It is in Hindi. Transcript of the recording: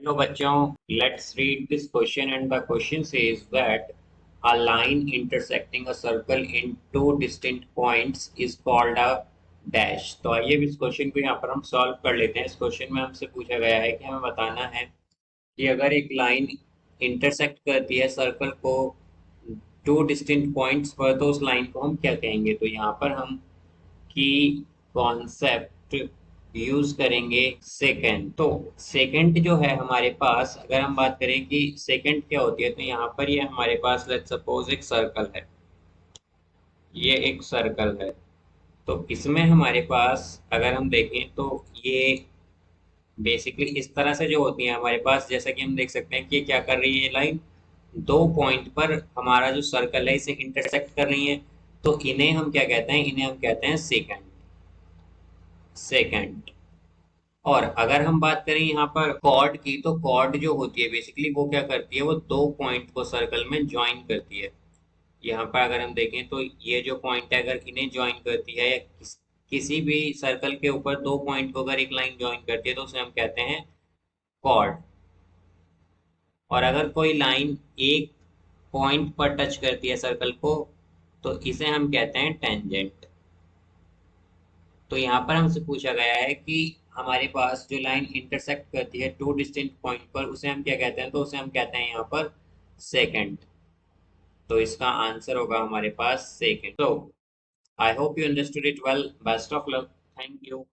Hello बच्चों, let's read this question and the question says that a line intersecting a circle in two distinct points is called a dash। तो आइए अब इस क्वेश्चन को यहाँ पर हम सॉल्व कर लेते हैं। इस क्वेश्चन में हमसे पूछा गया है कि हमें बताना है कि अगर एक लाइन इंटरसेक्ट करती है सर्कल को टू डिस्टिंक्ट पॉइंट्स पर तो उस लाइन को हम क्या कहेंगे। तो यहाँ पर हम की कॉन्सेप्ट यूज करेंगे सेकंड। तो सेकंड जो है हमारे पास, अगर हम बात करें कि सेकंड क्या होती है, तो यहाँ पर ये हमारे पास लेट्स सपोज एक सर्कल है। ये एक सर्कल है, तो इसमें हमारे पास अगर हम देखें तो ये बेसिकली इस तरह से जो होती है हमारे पास, जैसा कि हम देख सकते हैं कि ये क्या कर रही है, ये लाइन दो पॉइंट पर हमारा जो सर्कल है इसे इंटरसेक्ट कर रही है। तो इन्हें हम क्या कहते हैं, इन्हें हम कहते हैं सेकंड। सेकंड। और अगर हम बात करें यहाँ पर कॉर्ड की, तो कॉर्ड जो होती है बेसिकली वो क्या करती है, वो दो पॉइंट को सर्कल में ज्वाइन करती है। यहाँ पर अगर हम देखें तो ये जो पॉइंट है अगर इन्हें ज्वाइन करती है, या किसी भी सर्कल के ऊपर दो पॉइंट को अगर एक लाइन ज्वाइन करती है तो उसे हम कहते हैं कॉर्ड। और अगर कोई लाइन एक पॉइंट पर टच करती है सर्कल को तो इसे हम कहते हैं टेंजेंट। तो यहाँ पर हमसे पूछा गया है कि हमारे पास जो लाइन इंटरसेक्ट करती है टू डिस्टिंक्ट पॉइंट पर उसे हम क्या कहते हैं, तो उसे हम कहते हैं यहाँ पर सेकंड। तो इसका आंसर होगा हमारे पास सेकंड। तो I hope you understood it well. Best of luck. Thank you.